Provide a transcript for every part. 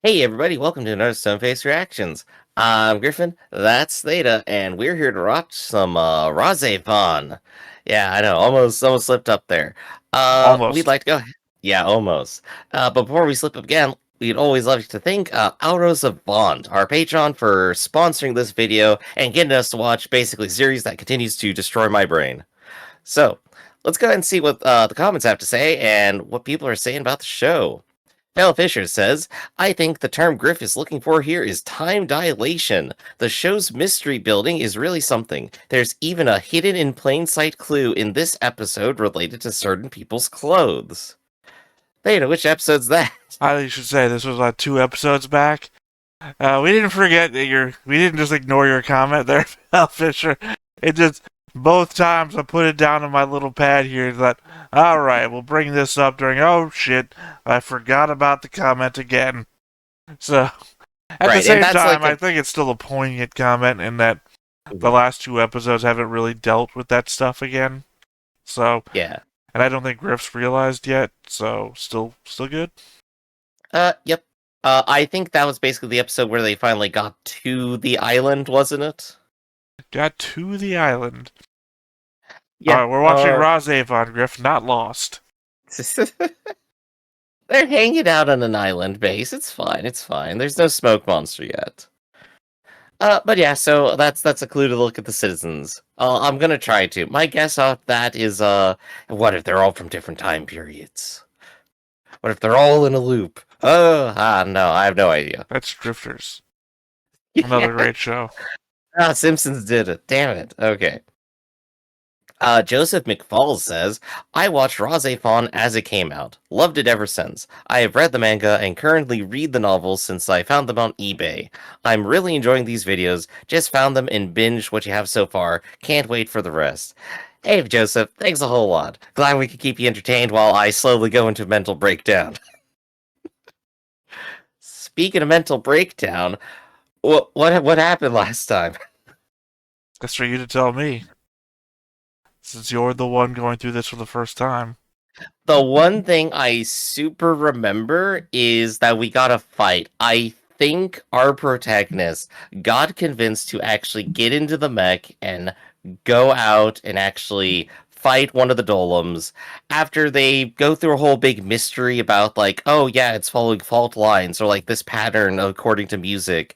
Hey everybody, welcome to another Stoneface Reactions. I'm Griffin, that's Theta, and we're here to watch some RahXephon. Yeah, I know, almost slipped up there. We'd Almost. like to go. Yeah, almost. But before we slip up again, we'd always love to thank Autos of Bond, our Patron, for sponsoring this video and getting us to watch basically a series that continues to destroy my brain. So, let's go ahead and see what the comments have to say and what people are saying about the show. Val Fisher says, I think the term Griff is looking for here is time dilation. The show's mystery building is really something. There's even a hidden in plain sight clue in this episode related to certain people's clothes. Theta, which episode's that? I should say this was like 2 episodes back. We didn't forget that we didn't just ignore your comment there, Al Fisher. It just both times I put it down on my little pad here that all right, we'll bring this up during. Oh shit, I forgot about the comment again. So at the Right, and same that's time, like I a. think it's still a poignant comment in that the last 2 episodes haven't really dealt with that stuff again. So Yeah. and I don't think Griff's realized yet. So still good. Yep. I think that was basically the episode where they finally got to the island, wasn't it? Got to the island. Yeah. We're watching RahXephon, Griff, not Lost. They're hanging out on an island base. It's fine. It's fine. There's no smoke monster yet. But yeah, so that's a clue to look at the citizens. I'm gonna try to. My guess off that is what if they're all from different time periods? What if they're all in a loop? No, I have no idea. That's Drifters. Another great show. Simpsons did it. Damn it. Okay. Joseph McFalls says, I watched RahXephon as it came out. Loved it ever since. I have read the manga and currently read the novels since I found them on eBay. I'm really enjoying these videos. Just found them and binged what you have so far. Can't wait for the rest. Hey, Joseph, thanks a whole lot. Glad we could keep you entertained while I slowly go into mental breakdown. Speaking of mental breakdown, what happened last time? That's for you to tell me, since you're the one going through this for the first time. The one thing I super remember is that we got a fight. I think our protagonist got convinced to actually get into the mech and go out and actually fight one of the Dolems after they go through a whole big mystery about like, oh yeah, it's following fault lines or like this pattern according to music.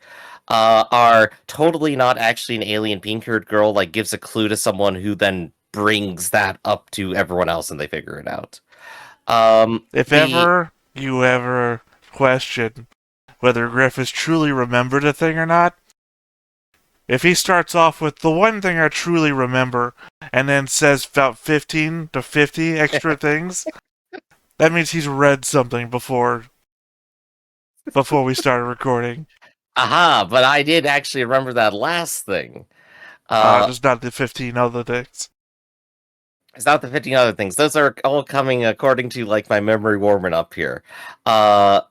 Are totally not actually an alien pink-haired girl like gives a clue to someone who then brings that up to everyone else and they figure it out. If The ever you ever question whether Griff has truly remembered a thing or not, if he starts off with the one thing I truly remember and then says about 15 to 50 extra things, that means he's read something before we started recording. aha, but I did actually remember that last thing. Uh, Just not the 15 other things. it's not the 15 other things. Those are all coming according to like my memory warming up here. Uh,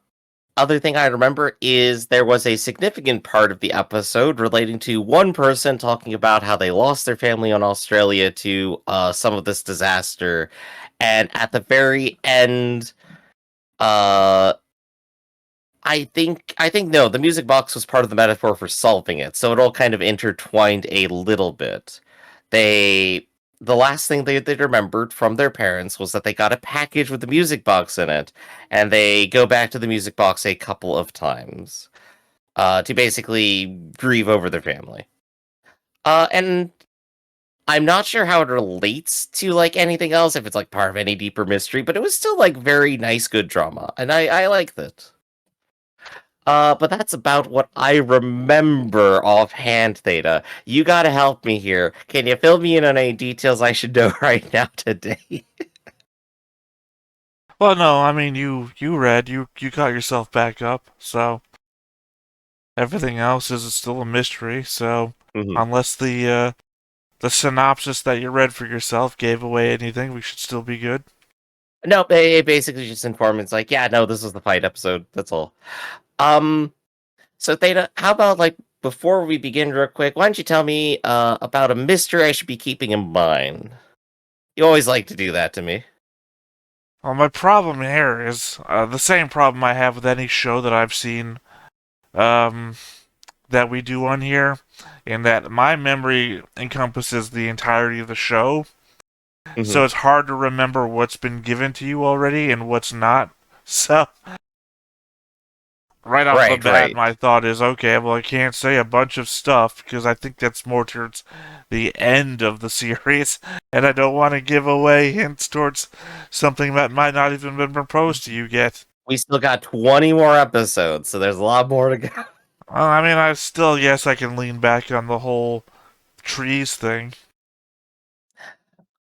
Other thing I remember is there was a significant part of the episode relating to one person talking about how they lost their family in Australia to some of this disaster, and at the very end, uh, I think no, the music box was part of the metaphor for solving it, so it all kind of intertwined a little bit. They the last thing they remembered from their parents was that they got a package with the music box in it, and they go back to the music box a couple of times to basically grieve over their family. And I'm not sure how it relates to like anything else, if it's like part of any deeper mystery, but it was still like very nice, good drama, and I liked it. But that's about what I remember offhand, Theta. You gotta help me here. Can you fill me in on any details I should know right now today? Well, no, I mean you read, you got yourself back up, so everything else is still a mystery. So Mhm. unless the synopsis that you read for yourself gave away anything, we should still be good. Nope, it basically just informed me. It's like, yeah, no, this was the fight episode. That's all. Um, so Theta, how about like before we begin real quick, why don't you tell me about a mystery I should be keeping in mind? You always like to do that to me. Well, my problem here is the same problem I have with any show that I've seen that we do on here, in that my memory encompasses the entirety of the show, so it's hard to remember what's been given to you already and what's not. So, right off the bat, my thought is, okay, well, I can't say a bunch of stuff because I think that's more towards the end of the series, and I don't want to give away hints towards something that might not even been proposed to you yet. We still got 20 more episodes, so there's a lot more to go. I mean, I still, yes, I can lean back on the whole trees thing.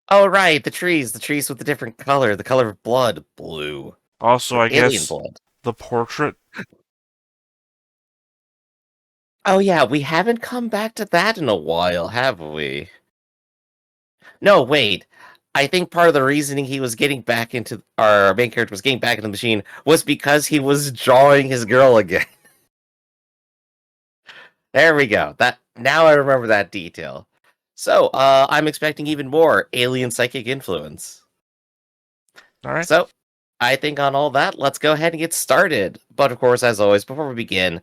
Oh, right, the trees with the different color, the color of blood, blue. Also, I guess blood. The portrait. Oh yeah, we haven't come back to that in a while, have we? No, wait. I think part of the reasoning he was getting back into our main character was getting back into the machine was because he was drawing his girl again. There we go. Now I remember that detail. So, I'm expecting even more alien psychic influence. All right. So, I think on all that, let's go ahead and get started. But of course, as always, before we begin,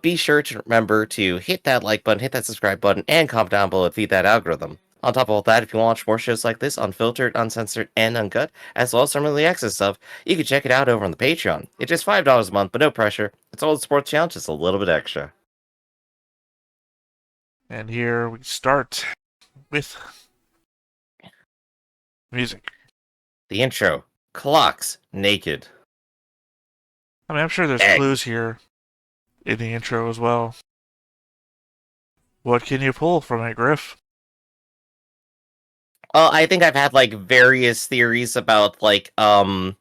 be sure to remember to hit that like button, hit that subscribe button, and comment down below to feed that algorithm. On top of all that, if you want to watch more shows like this, unfiltered, uncensored, and uncut, as well as some early access stuff, you can check it out over on the Patreon. It's just $5 a month, but no pressure. It's all the sports channel, just a little bit extra. And here we start with music. The intro. Clocks. Naked. I mean, I'm sure there's clues here in the intro as well. What can you pull from it, Griff? I think I've had, various theories about, our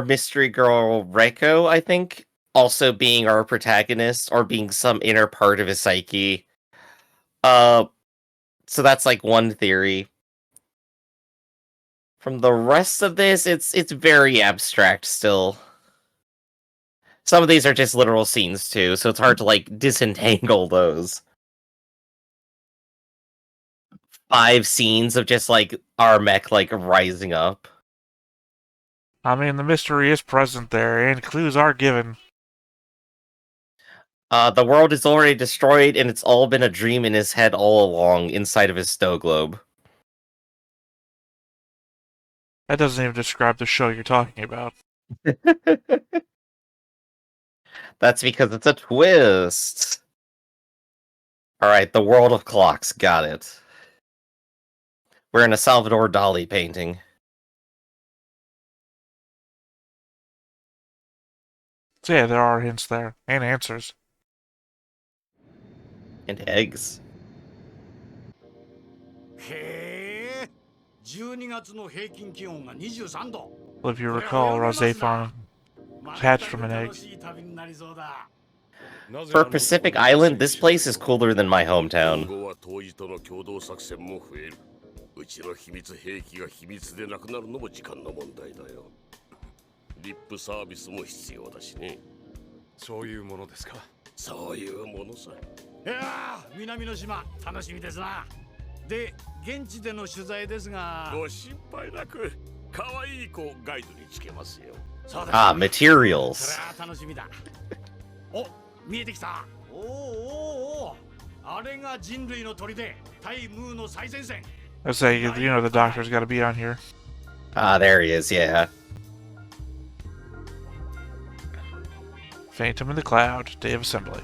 mystery girl, Reiko, I think, also being our protagonist, or being some inner part of his psyche. So that's, one theory. From the rest of this, it's very abstract still. Some of these are just literal scenes, too, so it's hard to, disentangle those. 5 scenes of just, our mech, rising up. I mean, the mystery is present there, and clues are given. The world is already destroyed, and it's all been a dream in his head all along, inside of his snow globe. That doesn't even describe the show you're talking about. That's because it's a twist. Alright, the world of clocks, got it. We're in a Salvador Dali painting. So yeah, there are hints there, and answers. And eggs. Well, if you recall, RahXephon hatched from an egg. For Pacific Island, this place is cooler than my hometown. Ah, materials. I say, the doctor's got to be on here. Ah, there he is, yeah. Phantom in the Cloud, Day of Assembly.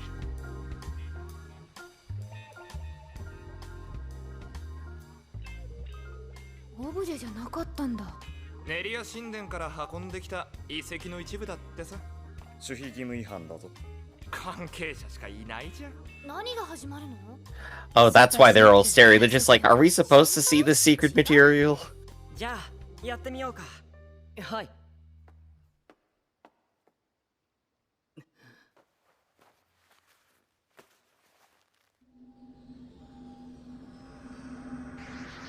Oh, that's why they're all staring. They're just like, are we supposed to see the secret material?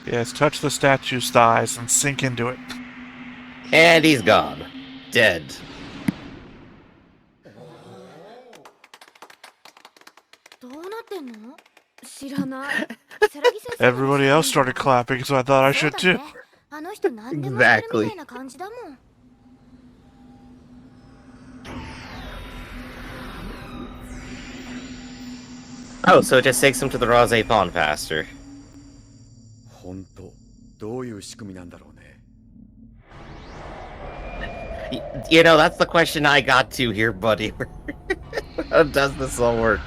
Yes, touch the statue's thighs and sink into it. And he's gone. Dead. Everybody else started clapping, so I thought I should too. 人何でも知ってるみたいな感じだもん。Oh, so it just takes him to the RahXephon faster. 本当どういう仕組みなんだろうね。You know, that's the question I got to here, buddy. How does this all work?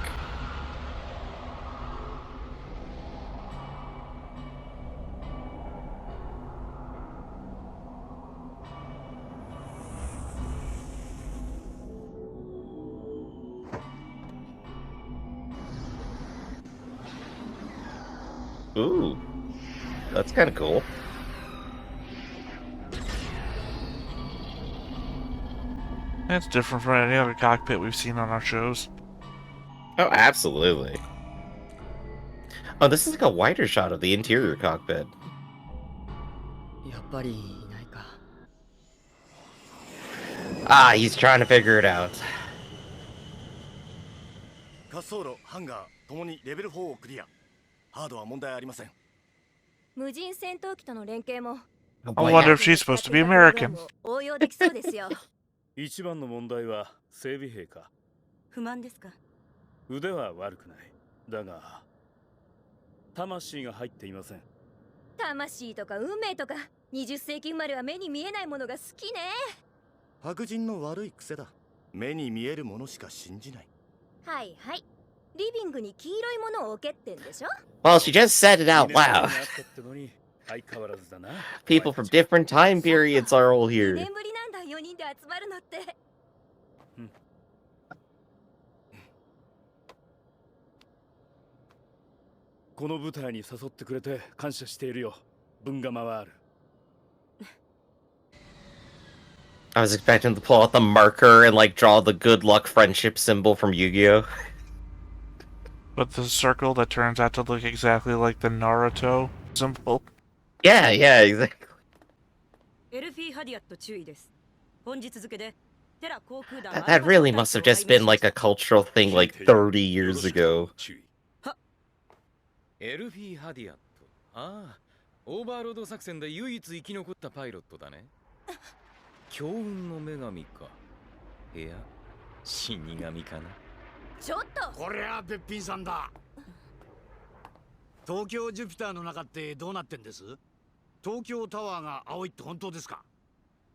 Ooh, that's kind of cool. That's different from any other cockpit we've seen on our shows. Oh, absolutely. Oh, this is like a wider shot of the interior cockpit. やっぱりいないか。 Ah, he's trying to figure it out. 滑走路、ハンガーともにレベル4をクリア。ハードは問題ありません。無人戦闘機との連携も。 Oh, I boy, wonder yeah. if she's supposed to be American. 応用できそうですよ。一番の問題は整備兵か。不満ですか。腕は悪くない。だが魂が入っていません。魂とか運命とか20世紀生まれは目に見えないものが好きね。白人の悪い癖だ。目に見えるものしか信じない。はいはい。リビングに黄色いものを置けってんでしょ。 Well, she just said it out loud. 相変わらずだな。 People from different time periods are all 2 here. 年ぶりなんだ4人で集まるのって。この舞台に誘ってくれて感謝しているよ。分が回る。 I was expecting to pull out the marker and like draw the good luck friendship symbol from Yu-Gi-Oh. With the circle that turns out to look exactly like the Naruto symbol. Yeah, yeah, exactly. エルフィー・ハディアット注意です。本日付でテラ航空団 That really must have just been like a cultural thing like 30 years ago. エルフィー・ハディアット。ああ、オーバーロード作戦で唯一生き残ったパイロットだね。強運の女神か。いや、死神かな。ちょっと。こりゃべっぴんさんだ。東京ジュピターの中ってどうなってんです？東京タワーが青いって本当ですか？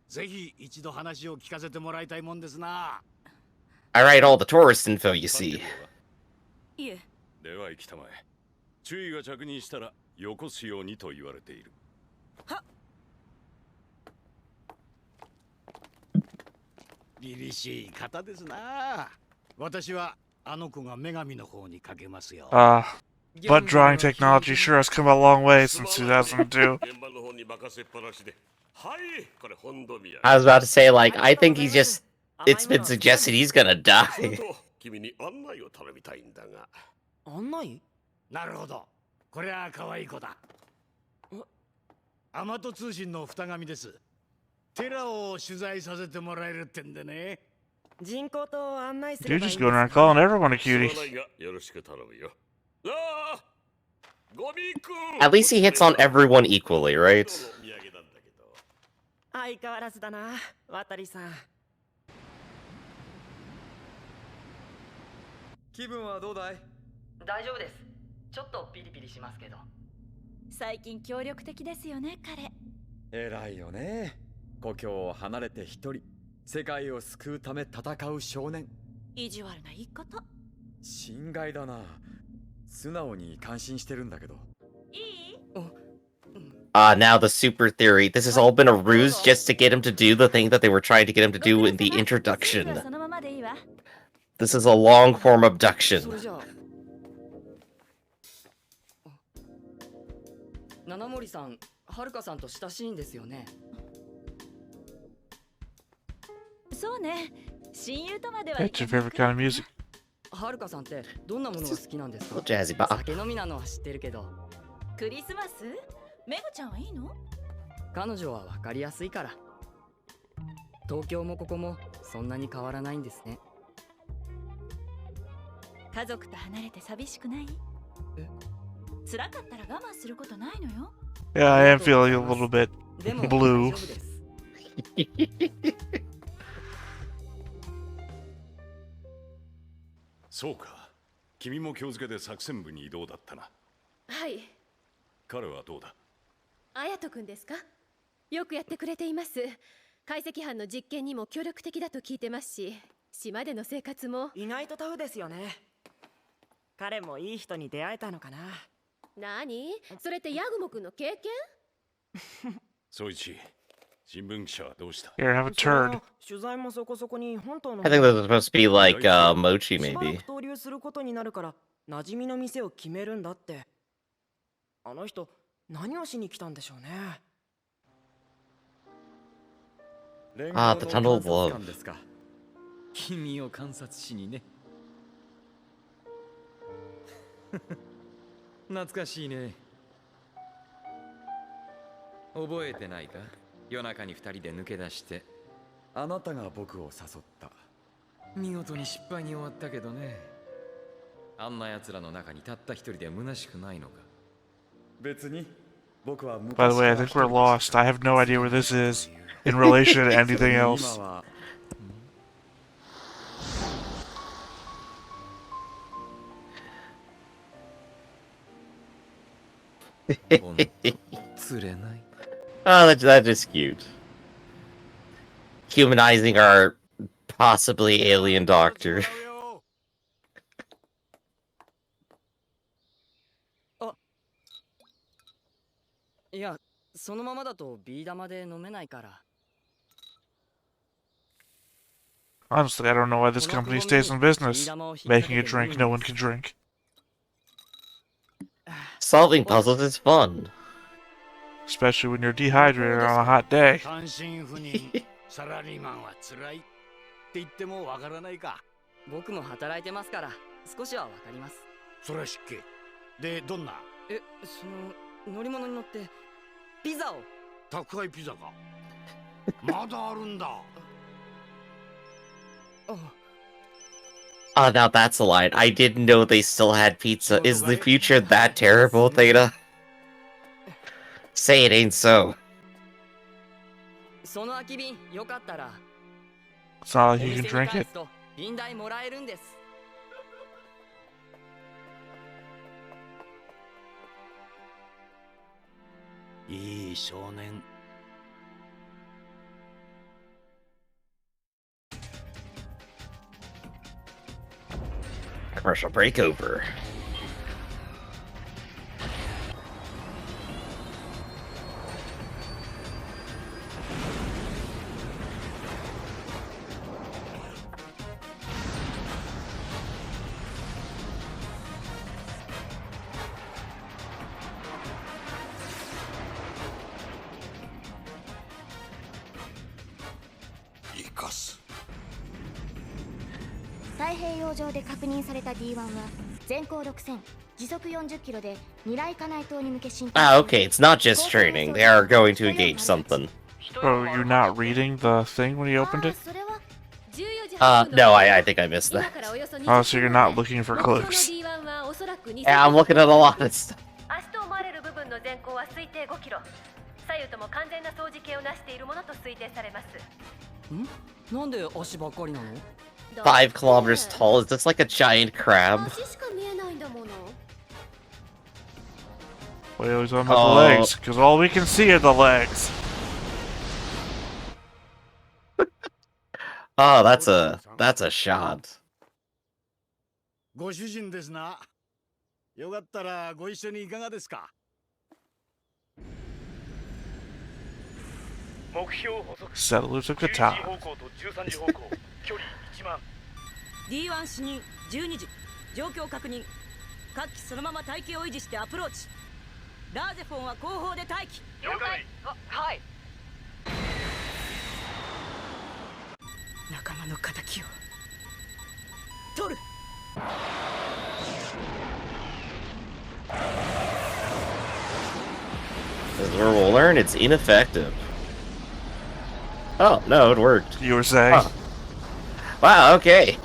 ぜひ一度話を聞かせてもらいたいもんですな。 I write all the tourist info you see. いえ。では行きたまえ。注意が着任したらよこすようにと言われている。は。凛々しい方ですな。私はあの子が女神の方にかけますよ。Butt drawing technology sure has come a long way since 2002. I was about to say, like, I think he's just. It's been suggested he's gonna die. 君に案内を頼みたいんだが。案内？なるほど。これは可愛い子だ。アマト通信の二神です。テラを取材させてもらえるってんでね。人口と案内す You're ればいい just ん going です around か？ calling everyone a cutie. よろしく頼むよ。At least he hits on everyone equally, right? 相変わらずだな、渡りさん。気分はどうだい？大丈夫です。ちょっとピリピリしますけど。最近協力的ですよね、彼。偉いよね。故郷を離れて一人、世界を救うため戦う少年。意地悪な言い方。心外だな。素直に感心してるんだけど。いい？ Now the super theory. This has all been a ruse just to get him to do the thing that they were trying to get him to do in the introduction. This is a long form abduction. 七森さん、はるかさんと親しいんですよね。そうね。親友とまでは。 What's your favorite kind of music? はるかさんってどんなものが好きなんですか？ Jazzy Bob. 酒飲みなのは知ってるけど。クリスマス？メグちゃんはいいの？彼女はわかりやすいから。東京もここもそんなに変わらないんですね。家族と離れて寂しくない？辛かったら我慢することないのよ。 Yeah, I am feeling a little bit. でも Blue 大丈夫です。そうか。君も今日付けで作戦部に移動だったな。はい。彼はどうだ？綾人くんですか？よくやってくれています。解析班の実験にも協力的だと聞いてますし、島での生活も。意外とタフですよね。彼もいい人に出会えたのかな。何？それってヤグモくんの経験？総一、新聞記者はどうした？ Here, have a turd. 取材もそこそこに本島の I think that's supposed to be like mochi, しばら maybe. く登竜することになるから馴染みの店を決めるんだって。あの人何をしに来たんでしょうね。Ah, the Tunnel of Love. ですか。君を観察しにね。懐かしいね。覚えてないか？夜中に2人で抜け出して。あなたが僕を誘った。見事に失敗に終わったけどね。あんな奴らの中にたった一人で虚しくないのか。別に僕は。 By the way, I think we're lost. I have no idea where this is in relation to anything else. Oh, that is cute. Humanizing our possibly alien doctor. いや、そのままだとビー玉で飲めないから。 Honestly, I don't know why this company stays in business, making a drink no one can drink. Solving puzzles is fun. Especially when you're dehydrated on a hot day. 単身赴任サラリーマンは辛いって言ってもわからないか。僕も働いてますから少しはわかります。それは失敬。で、どんな？その乗り物に乗ってピザを。宅配ピザか。まだあるんだ。Oh, now that's a line. I didn't know they still had pizza. Is the future that terrible, Theta? Say it ain't so. その空き瓶よかったら。 It's not like you can drink it. 瓶代もらえるんです。いい少年。 Commercial breakover.太平洋上で確認された D1 は全高6000時速40キロで二来カナイ島に向け進行。 Ah, okay, it's not just training. They are going to engage something. Oh, you're not reading the thing when you opened it? No, I think I missed that. Oh, so you're not looking for clues. Yeah, I'm looking at a lot of stuff. 足と思われる部分の全高は推定5キロ。左右とも完全な掃除系を成しているものと推定されます。ん？なんで足ばっかりなの？5 kilometers tall. Is this like a giant crab? What are you always talking about the legs? Because all we can see are the legs. Oh, that's a shot. ご主人ですな。よかったらご一緒にいかがですか。Settlers of Catan. D1 主任12時状況確認。各機そのまま隊形を維持してアプローチ。ラーゼフォンは後方で待機。了解。はい。仲間の敵を取る。As we'll learn, it's ineffective. Oh, no, it worked. You were saying? Huh. Wow, okay.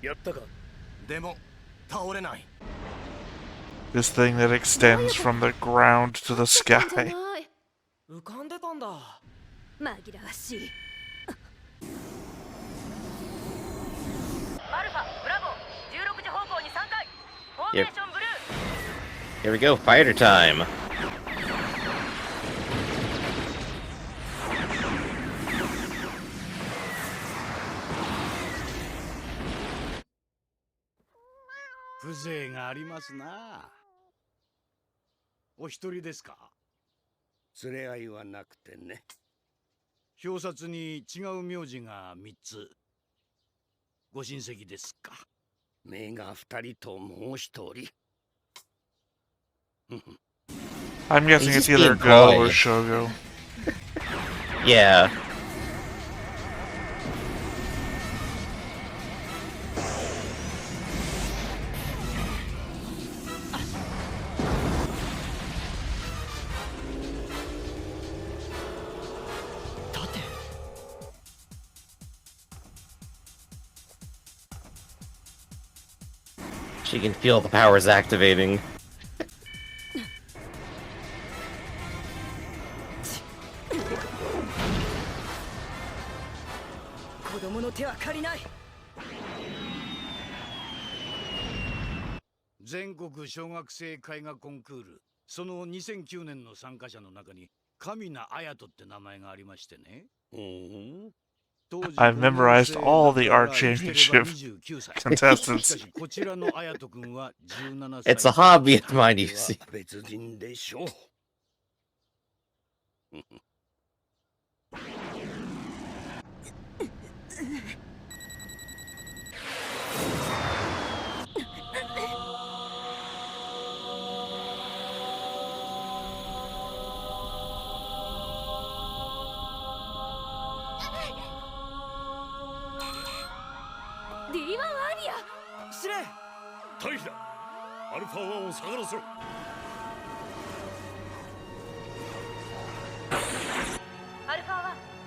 やったか。でも倒れない。This thing that extends from the ground to the sky. 浮かんでたんだ。紛らわしい。アルファブラボー16時方向に3回フォーメーションブルー。 Here we go, fighter time.「風情がありますな。お一人ですか？連れ合いはなくてね。表札に違う名字が3つ。ご親戚ですか？目が2人ともう1人。I'm guessing He's it's just either being Go coy. or Shogo. Yeah. She can feel the powers activating. 子供の手は借りない。全国小学生絵画コンクール、その2009年の参加者の中に神名綾人って名前がありましてね。I've memorized all the art championship contestants. It's a hobby of mine, you see. 別人でしょう。D1 アリア。司令。退避だ。アルファ1を下がらせろ。アルファ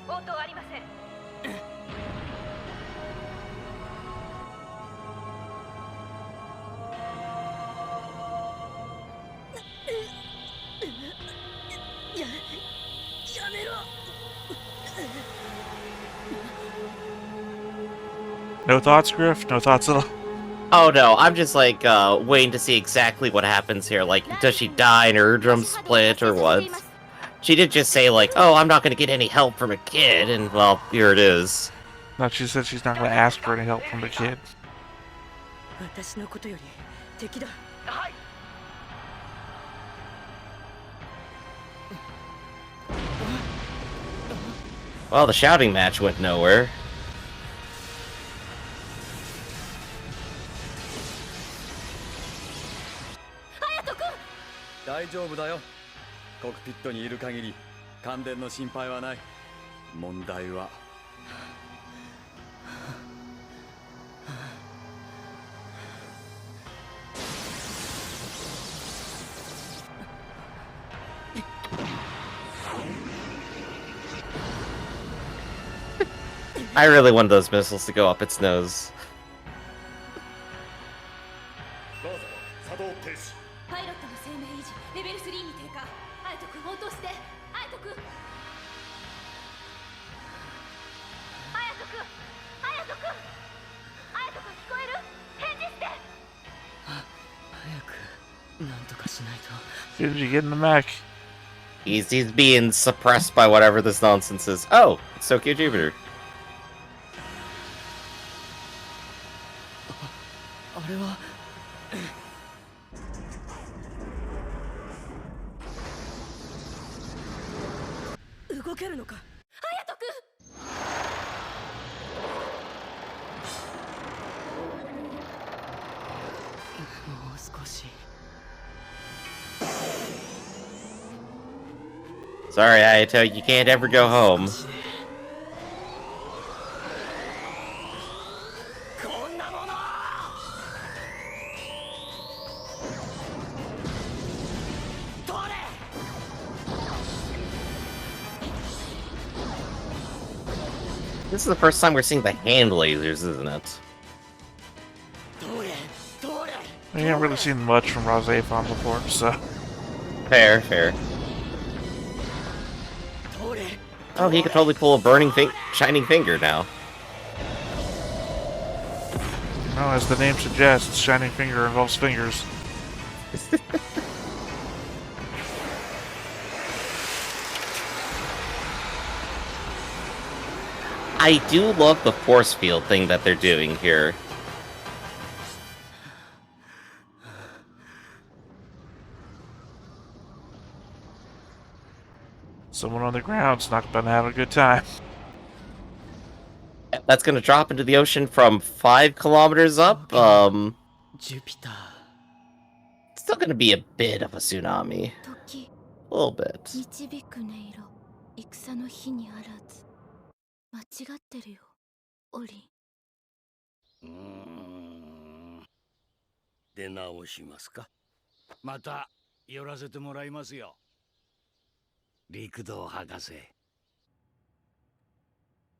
1応答ありません。やめろ。 No thoughts, Griff? No thoughts at all? Oh no, I'm just like waiting to see exactly what happens here. Like, does she die and her eardrum split or what? She did just say like, oh, I'm not gonna get any help from a kid, and well, here it is. No, she said she's not going to ask for any help from the kid. 私のことより敵だ。 Well, the shouting match went nowhere. 大丈夫だよ。コックピットにいる限り感電の心配はない。問題はI really wanted those missiles to go up its nose. 作動停止。パイロットの生命維持レベル3に低下。アイト君応答して。アイト君。アヤト君、アヤト君、アヤト君聞こえる？返事して。早くなんとかしないと。 Did you get in the mech? He's being suppressed by whatever this nonsense is. Oh, it's Soukyuu Jupiter. あれは動けるのか？ハヤト君。もう少し。 Sorry, Ayato, you can't ever go home. This is the first time we're seeing the hand lasers, isn't it? We haven't really seen much from RahXephon before, so... Fair, fair. Oh, he could totally pull a shining finger now. No, as the name suggests, shining finger involves fingers. I do love the force field thing that they're doing here. Someone on the ground's not gonna have a good time. That's gonna drop into the ocean from 5 kilometers up. Jupiter. Still gonna be a bit of a tsunami. A little bit. 導く音色、戦の火にあらず。間違ってるよ、オリン。出直しますか。また寄らせてもらいますよ。陸道博士。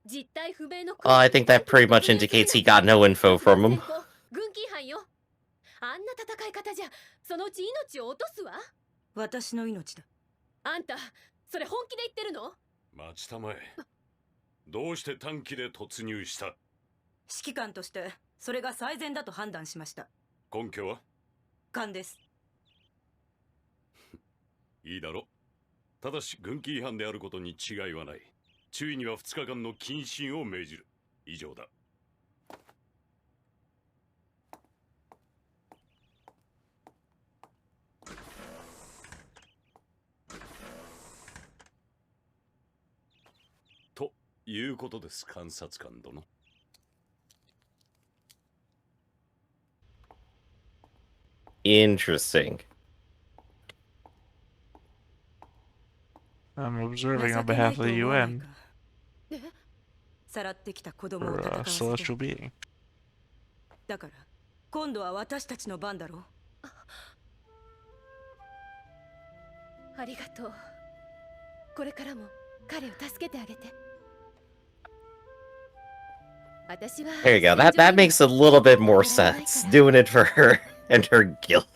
実態不明の I think that pretty much indicates he got no info from him. 軍機違反よ。あんな戦い方じゃ、そのうち命を落とすわ。私の命だ。あんた、それ本気で言ってるの？待ちたまえ。どうして短期で突入した？指揮官としてそれが最善だと判断しました。根拠は？勘です。いいだろ。ただし軍機違反であることに違いはない。注意には2日間の謹慎を命じる。以上だ。ということです、監察官殿。Interesting. I'm observing on behalf of the UN. さらってきた子供を For 戦 a わせて celestial being. だから今度は私たちの番だろう。ありがとう。これからも彼を助けてあげて。私は There you go. That makes a little bit more sense. Doing it for her and her guilt.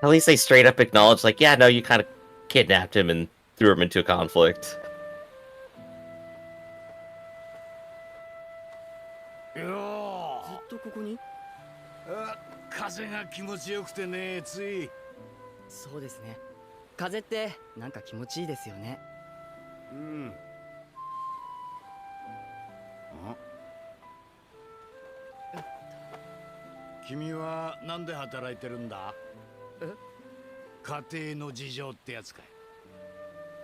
At least they straight up acknowledge, like, yeah, no, you kind of kidnapped him and threw him into a conflict. よずっとここに？風が気持ちよくてね、つい。そうですね。風ってなんか気持ちいいですよね。うん。君はなんで働いてるんだ？家庭の事情ってやつかい。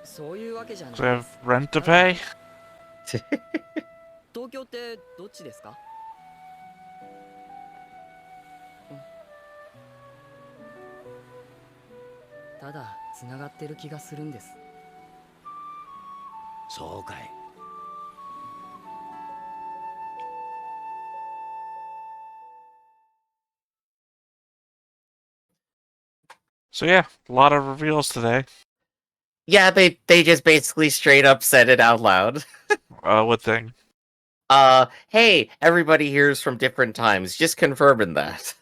そういうわけじゃない Do I で have す。 rent to pay? 東京ってどっちですか？ただ繋がってる気がするんです。そうかい。So yeah, a lot of reveals today. Yeah, they just basically straight up said it out loud. What thing? Hey, everybody hears from different times. Just confirming that.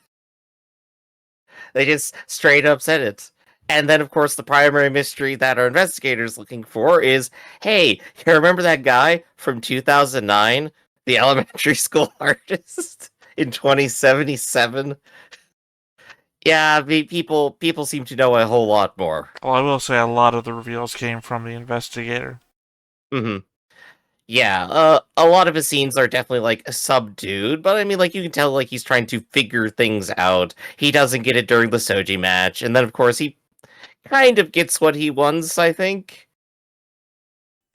They just straight up said it. And then, of course, the primary mystery that our investigator's looking for is, hey, you remember that guy from 2009? The elementary school artist in 2077? Yeah, people seem to know a whole lot more. Well, I will say a lot of the reveals came from the investigator. Mm-hmm. Yeah, a lot of his scenes are definitely, like, subdued, but I mean, like, you can tell, like, he's trying to figure things out. He doesn't get it during the Soji match, and then, of course, he kind of gets what he wants, I think.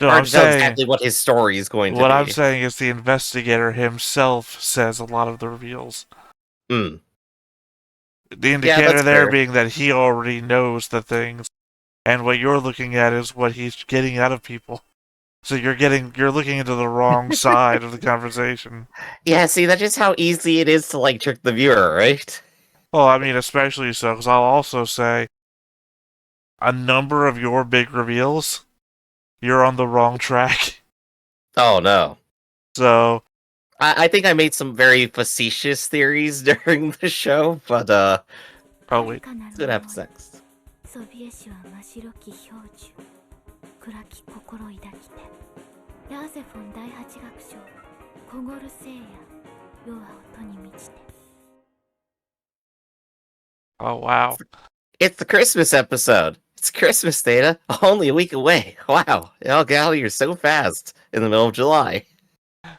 No, Hard I'm to tell saying, exactly what his story is going to be. what I'm saying is the investigator himself says a lot of the reveals. Hmm. The indicator that's there fair. being that he already knows the things, and what you're looking at is what he's getting out of people. So you're looking into the wrong side of the conversation. Yeah, see, that's just how easy it is to, like, trick the viewer, right? Well, I mean, especially so, because I'll also say, a number of your big reveals, you're on the wrong track. Oh, no. So, I think I made some very facetious theories during the show, but oh wait, what happens next? ソビエ氏は真白き標準暗き心抱きてラーゼフォン第八楽章小ゴル聖夜世は音に満ちて Oh wow. It's the Christmas episode. It's Christmas, Data. Only a week away. Wow. It all got here so fast in the middle of July.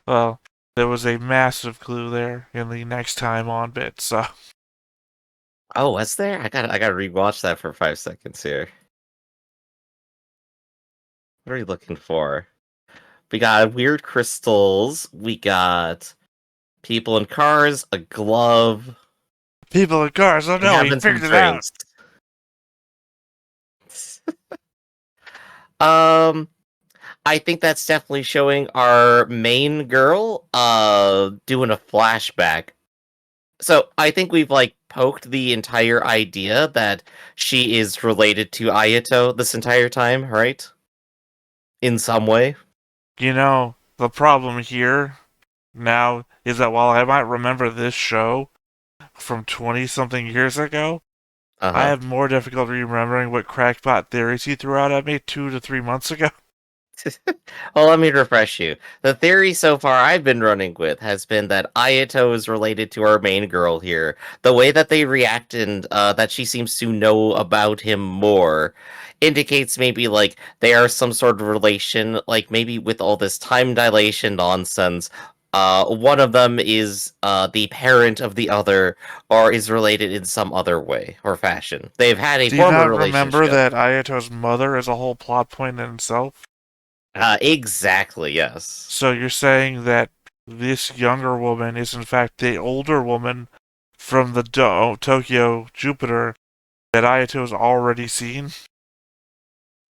Well, there was a massive clue there in the next time on bit, so. Oh, was there? I gotta rewatch that for 5 seconds here. What are we looking for? We got weird crystals. We got people in cars, a glove. People in cars. Oh no, he figured it out. I think that's definitely showing our main girl doing a flashback. So I think we've like poked the entire idea that she is related to Ayato this entire time, right? In some way. You know, the problem here now is that while I might remember this show from 20-something years ago, I have more difficulty remembering what crackpot theories he threw out at me 2 to 3 months ago. Well, let me refresh you. The theory so far I've been running with has been that Ayato is related to our main girl here. The way that they react and that she seems to know about him more indicates maybe like they are some sort of relation, like maybe with all this time dilation nonsense. One of them is the parent of the other, or is related in some other way or fashion. They've had a former relationship. Do you not remember that Ayato's mother is a whole plot point in itself? Exactly, yes. So you're saying that this younger woman is in fact the older woman from the Tokyo Jupiter that Ayato's already seen?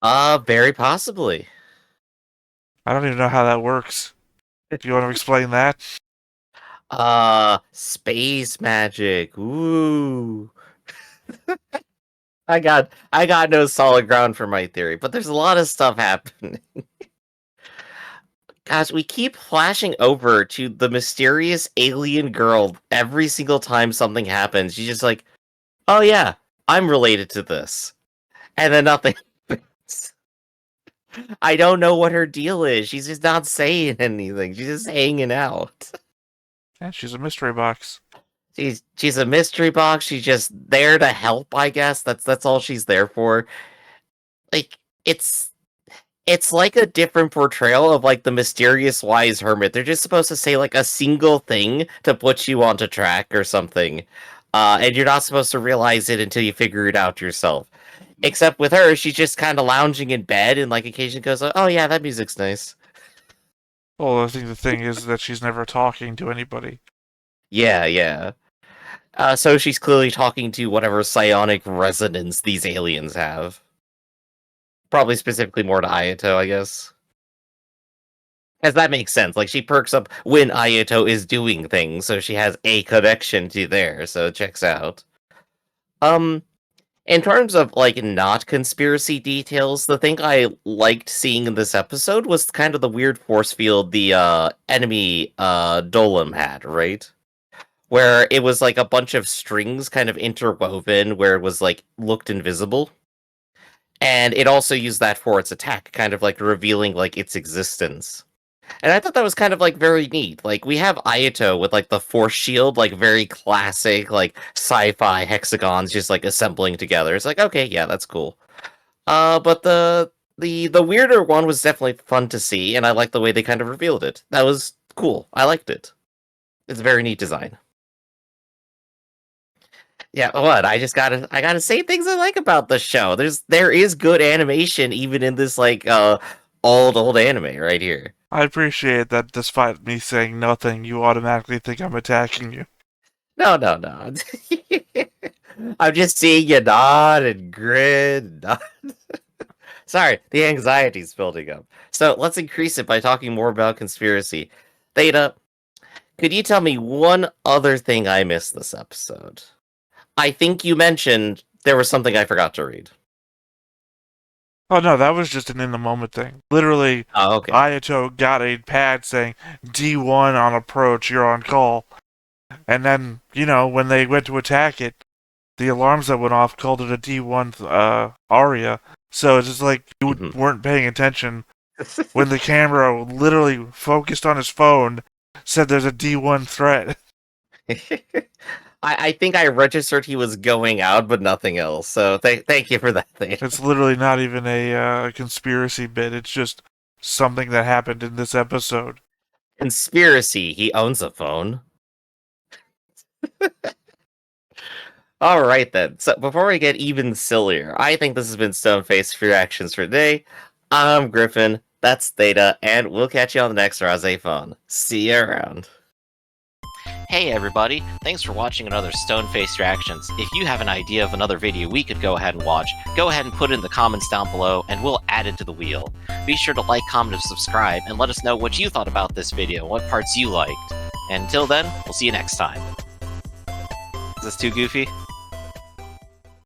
Very possibly. I don't even know how that works. Do you want to explain that? Space magic. Ooh. I got no solid ground for my theory, but there's a lot of stuff happening. Gosh, we keep flashing over to the mysterious alien girl every single time something happens. She's just like, oh yeah, I'm related to this. And then nothing happens. I don't know what her deal is. She's just not saying anything. She's just hanging out. Yeah, she's a mystery box. She's a mystery box. She's just there to help, I guess. That's all she's there for. Like, it's like a different portrayal of like the mysterious wise hermit. They're just supposed to say like a single thing to put you onto track or something. And you're not supposed to realize it until you figure it out yourself. Except with her, she's just kind of lounging in bed and like occasionally goes, oh yeah, that music's nice. Well, I think the thing is that she's never talking to anybody. Yeah. So she's clearly talking to whatever psionic resonance these aliens have. Probably specifically more to Ayato, I guess. As that makes sense. Like, she perks up when Ayato is doing things, so she has a connection to there, so it checks out. In terms of, like, not conspiracy details, the thing I liked seeing in this episode was kind of the weird force field the enemy Dolem had, right? Where it was, like, a bunch of strings kind of interwoven, where it was, like, looked invisible. And it also used that for its attack, kind of like revealing like its existence. And I thought that was kind of like very neat. Like we have Ayato with like the force shield, like very classic, like sci-fi hexagons just like assembling together. It's like, okay, yeah, that's cool. But the weirder one was definitely fun to see, and I like the way they kind of revealed it. That was cool. I liked it. It's a very neat design. Yeah, what? I gotta say things I like about the show. There is good animation even in this like old anime right here. I appreciate that despite me saying nothing, you automatically think I'm attacking you. No. I'm just seeing you nod and grin. Nod. Sorry, the anxiety's building up. So let's increase it by talking more about conspiracy. Theta, could you tell me one other thing I missed this episode? I think you mentioned there was something I forgot to read. Oh no, that was just an in the moment thing. Literally, okay. Ayato got a pad saying D1 on approach, you're on call. And then, when they went to attack it, the alarms that went off called it a D1 aria. So it's just like you weren't paying attention when the camera literally focused on his phone, said there's a D1 threat. I think I registered he was going out, but nothing else. So thank you for that thing. It's literally not even a conspiracy bit. It's just something that happened in this episode. Conspiracy. He owns a phone. All right, then. So before we get even sillier, I think this has been Stoneface for Reactions for today. I'm Griffin. That's Theta, and we'll catch you on the next RahXephon. See you around. Hey everybody, thanks for watching another Stoneface Reactions. If you have an idea of another video we could go ahead and watch, go ahead and put it in the comments down below and we'll add it to the wheel. Be sure to like, comment, and subscribe, and let us know what you thought about this video and what parts you liked. And until then, we'll see you next time. Is this too goofy?